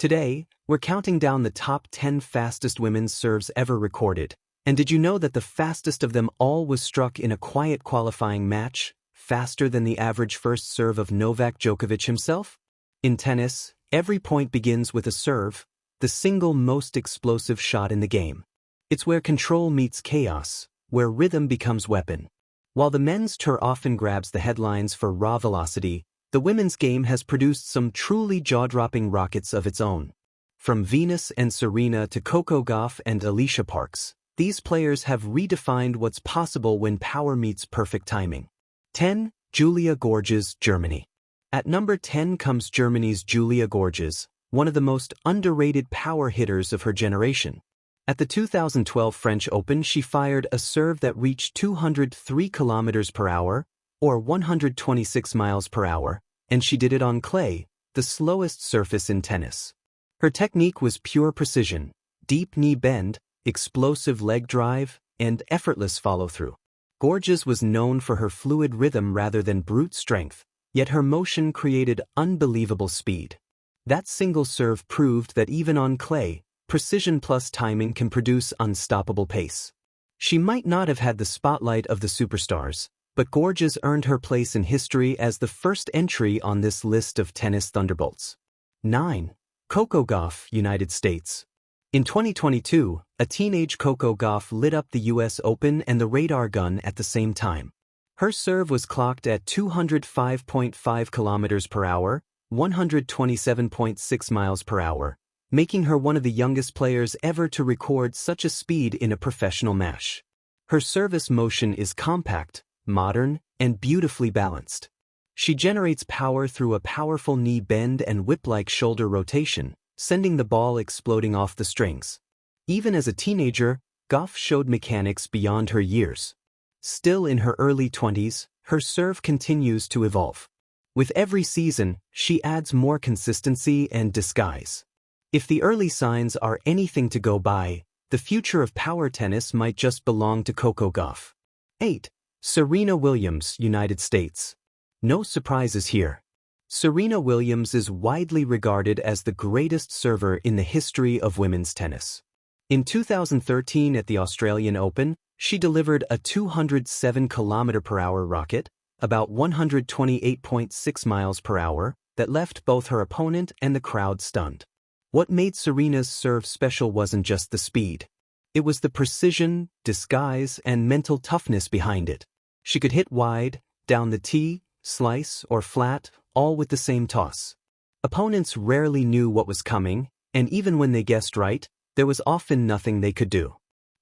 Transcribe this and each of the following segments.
Today, we're counting down the top 10 fastest women's serves ever recorded. And did you know that the fastest of them all was struck in a quiet qualifying match, faster than the average first serve of Novak Djokovic himself? In tennis, every point begins with a serve, the single most explosive shot in the game. It's where control meets chaos, where rhythm becomes weapon. While the men's tour often grabs the headlines for raw velocity, the women's game has produced some truly jaw-dropping rockets of its own. From Venus and Serena to Coco Gauff and Alicia Parks, these players have redefined what's possible when power meets perfect timing. 10. Julia Gorges, Germany. At number 10 comes Germany's Julia Gorges, one of the most underrated power hitters of her generation. At the 2012 French Open, she fired a serve that reached 203 kilometers per hour, or 126 miles per hour, and she did it on clay, the slowest surface in tennis. Her technique was pure precision, deep knee bend, explosive leg drive, and effortless follow-through. Gorges was known for her fluid rhythm rather than brute strength, yet her motion created unbelievable speed. That single serve proved that even on clay, precision plus timing can produce unstoppable pace. She might not have had the spotlight of the superstars, but Gorges earned her place in history as the first entry on this list of tennis thunderbolts. 9. Coco Gauff, United States. In 2022, a teenage Coco Gauff lit up the US Open and the radar gun at the same time. Her serve was clocked at 205.5 kilometers per hour, 127.6 miles per hour, making her one of the youngest players ever to record such a speed in a professional match. Her service motion is compact, modern, and beautifully balanced. She generates power through a powerful knee bend and whip-like shoulder rotation, sending the ball exploding off the strings. Even as a teenager, Gauff showed mechanics beyond her years. Still in her early 20s, her serve continues to evolve. With every season, she adds more consistency and disguise. If the early signs are anything to go by, the future of power tennis might just belong to Coco Gauff. 8. Serena Williams, United States. No surprises here. Serena Williams is widely regarded as the greatest server in the history of women's tennis. In 2013 at the Australian Open, she delivered a 207 km/h rocket, about 128.6 miles per hour, that left both her opponent and the crowd stunned. What made Serena's serve special wasn't just the speed. It was the precision, disguise, and mental toughness behind it. She could hit wide, down the tee, slice, or flat, all with the same toss. Opponents rarely knew what was coming, and even when they guessed right, there was often nothing they could do.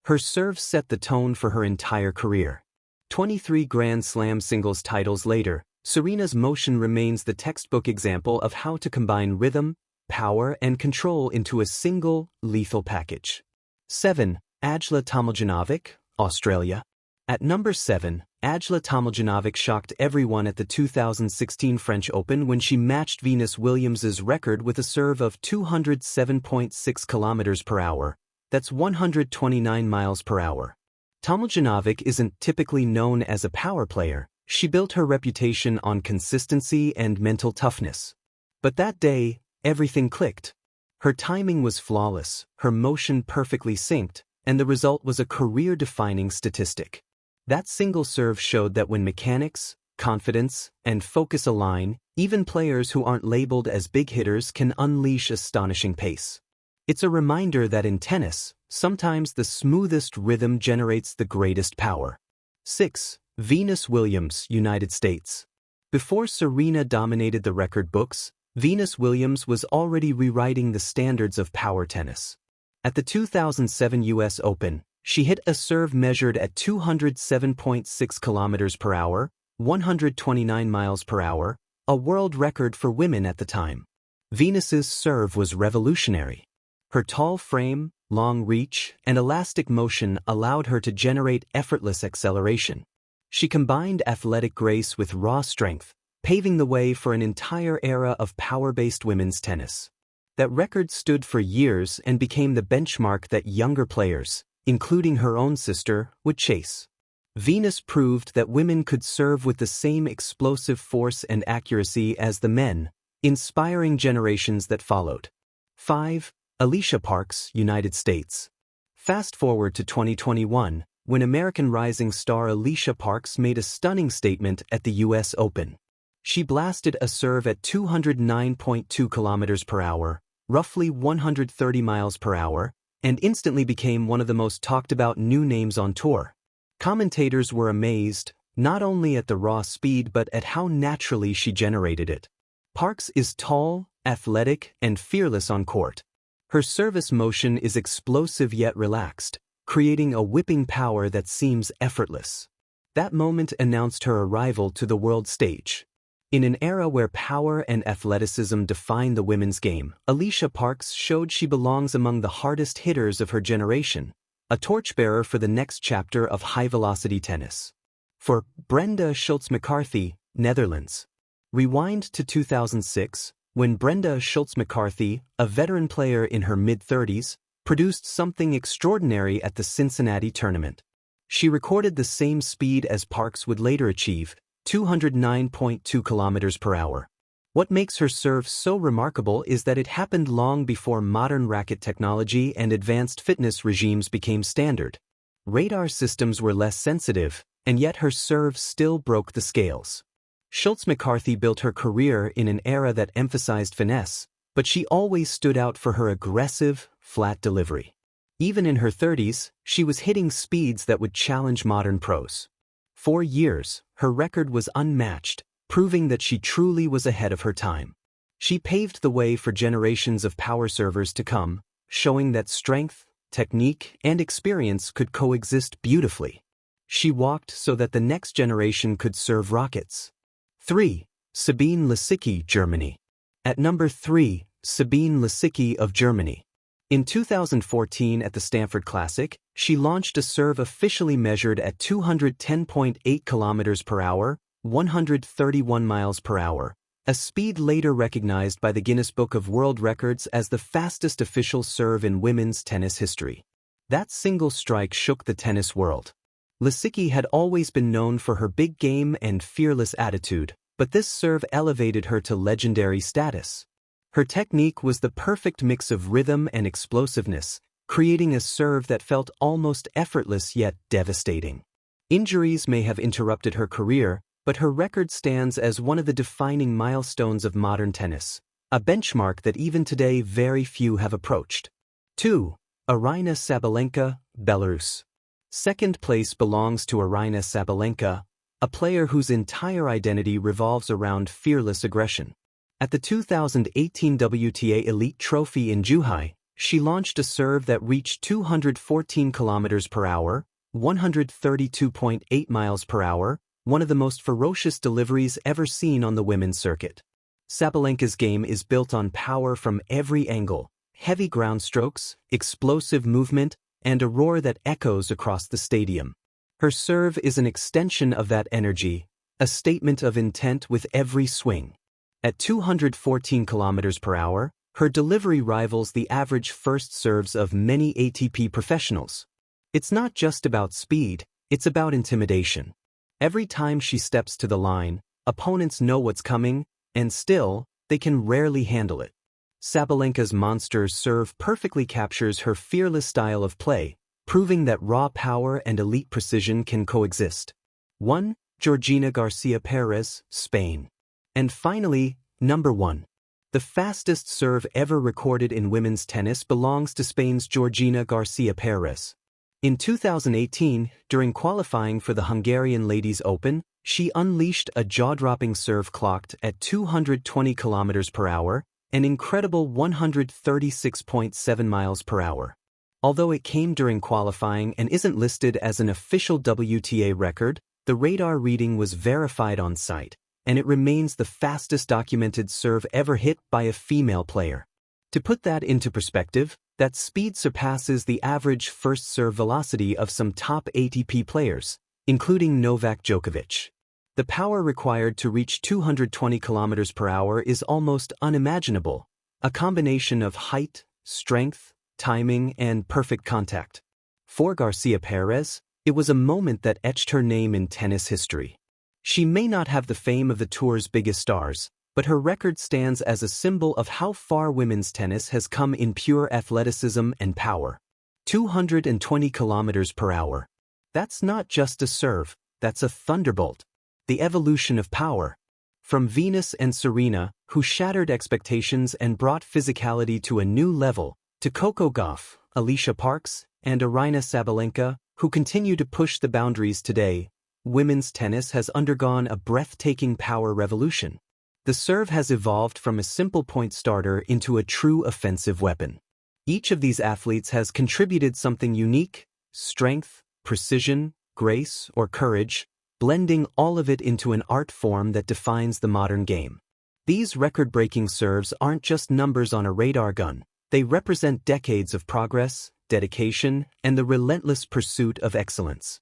Her serve set the tone for her entire career. 23 Grand Slam singles titles later, Serena's motion remains the textbook example of how to combine rhythm, power, and control into a single, lethal package. 7. Ajla Tomljanovic, Australia. At number 7, Ajla Tomljanovic shocked everyone at the 2016 French Open when she matched Venus Williams' record with a serve of 207.6 kilometers per hour. That's 129 miles per hour. Tomljanovic isn't typically known as a power player. She built her reputation on consistency and mental toughness. But that day, everything clicked. Her timing was flawless, her motion perfectly synced, and the result was a career-defining statistic. That single serve showed that when mechanics, confidence, and focus align, even players who aren't labeled as big hitters can unleash astonishing pace. It's a reminder that in tennis, sometimes the smoothest rhythm generates the greatest power. 6. Venus Williams, United States. Before Serena dominated the record books, Venus Williams was already rewriting the standards of power tennis. At the 2007 US Open, she hit a serve measured at 207.6 kilometers per hour, 129 miles per hour, a world record for women at the time. Venus's serve was revolutionary. Her tall frame, long reach, and elastic motion allowed her to generate effortless acceleration. She combined athletic grace with raw strength, paving the way for an entire era of power-based women's tennis. That record stood for years and became the benchmark that younger players, including her own sister, would chase. Venus proved that women could serve with the same explosive force and accuracy as the men, inspiring generations that followed. 5. Alicia Parks, United States. Fast forward to 2021, when American rising star Alicia Parks made a stunning statement at the US Open. She blasted a serve at 209.2 kilometers per hour, roughly 130 miles per hour, and instantly became one of the most talked about new names on tour. Commentators were amazed, not only at the raw speed but at how naturally she generated it. Parks is tall, athletic, and fearless on court. Her service motion is explosive yet relaxed, creating a whipping power that seems effortless. That moment announced her arrival to the world stage. In an era where power and athleticism define the women's game, Alicia Parks showed she belongs among the hardest hitters of her generation, a torchbearer for the next chapter of high-velocity tennis. For Brenda Schultz-McCarthy, Netherlands. Rewind to 2006, when Brenda Schultz-McCarthy, a veteran player in her mid-30s, produced something extraordinary at the Cincinnati tournament. She recorded the same speed as Parks would later achieve, 209.2 kilometers per hour. What makes her serve so remarkable is that it happened long before modern racket technology and advanced fitness regimes became standard. Radar systems were less sensitive, and yet her serve still broke the scales. Schultz-McCarthy built her career in an era that emphasized finesse, but she always stood out for her aggressive, flat delivery. Even in her 30s, she was hitting speeds that would challenge modern pros. For years, her record was unmatched, proving that she truly was ahead of her time. She paved the way for generations of power servers to come, showing that strength, technique, and experience could coexist beautifully. She walked so that the next generation could serve rockets. 3. Sabine Lisicki, Germany. At number 3, Sabine Lisicki of Germany. In 2014 at the Stanford Classic, she launched a serve officially measured at 210.8 kilometers per hour, 131 miles per hour, a speed later recognized by the Guinness Book of World Records as the fastest official serve in women's tennis history. That single strike shook the tennis world. Lisicki had always been known for her big game and fearless attitude, but this serve elevated her to legendary status. Her technique was the perfect mix of rhythm and explosiveness, creating a serve that felt almost effortless yet devastating. Injuries may have interrupted her career, but her record stands as one of the defining milestones of modern tennis, a benchmark that even today very few have approached. 2. Aryna Sabalenka, Belarus. Second place belongs to Aryna Sabalenka, a player whose entire identity revolves around fearless aggression. At the 2018 WTA Elite Trophy in Zhuhai, she launched a serve that reached 214 kilometers per hour, 132.8 miles per hour, one of the most ferocious deliveries ever seen on the women's circuit. Sabalenka's game is built on power from every angle, heavy ground strokes, explosive movement, and a roar that echoes across the stadium. Her serve is an extension of that energy, a statement of intent with every swing. At 214 kilometers per hour, her delivery rivals the average first serves of many ATP professionals. It's not just about speed, it's about intimidation. Every time she steps to the line, opponents know what's coming, and still, they can rarely handle it. Sabalenka's monster serve perfectly captures her fearless style of play, proving that raw power and elite precision can coexist. 1. Georgina García Pérez, Spain. And finally, number 1. The fastest serve ever recorded in women's tennis belongs to Spain's Georgina García Pérez. In 2018, during qualifying for the Hungarian Ladies Open, she unleashed a jaw-dropping serve clocked at 220 kilometers per hour, an incredible 136.7 miles per hour. Although it came during qualifying and isn't listed as an official WTA record, the radar reading was verified on site, and it remains the fastest documented serve ever hit by a female player. To put that into perspective, that speed surpasses the average first serve velocity of some top ATP players, including Novak Djokovic. The power required to reach 220 kilometers per hour is almost unimaginable, a combination of height, strength, timing, and perfect contact. For García Pérez, it was a moment that etched her name in tennis history. She may not have the fame of the tour's biggest stars, but her record stands as a symbol of how far women's tennis has come in pure athleticism and power. 220 kilometers per hour. That's not just a serve, that's a thunderbolt. The evolution of power. From Venus and Serena, who shattered expectations and brought physicality to a new level, to Coco Gauff, Alicia Parks, and Aryna Sabalenka, who continue to push the boundaries today, women's tennis has undergone a breathtaking power revolution. The serve has evolved from a simple point starter into a true offensive weapon. Each of these athletes has contributed something unique: strength, precision, grace, or courage, blending all of it into an art form that defines the modern game. These record-breaking serves aren't just numbers on a radar gun. They represent decades of progress, dedication, and the relentless pursuit of excellence.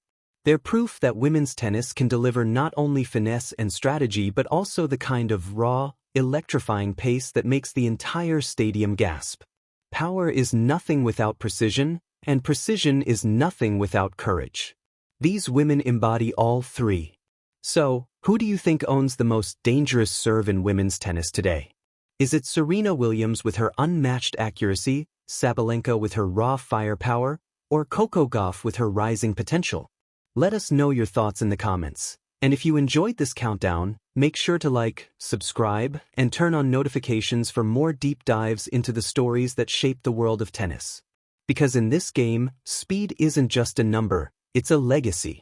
They're proof that women's tennis can deliver not only finesse and strategy but also the kind of raw, electrifying pace that makes the entire stadium gasp. Power is nothing without precision, and precision is nothing without courage. These women embody all three. So, who do you think owns the most dangerous serve in women's tennis today? Is it Serena Williams with her unmatched accuracy, Sabalenka with her raw firepower, or Coco Gauff with her rising potential? Let us know your thoughts in the comments. And if you enjoyed this countdown, make sure to like, subscribe, and turn on notifications for more deep dives into the stories that shape the world of tennis. Because in this game, speed isn't just a number, it's a legacy.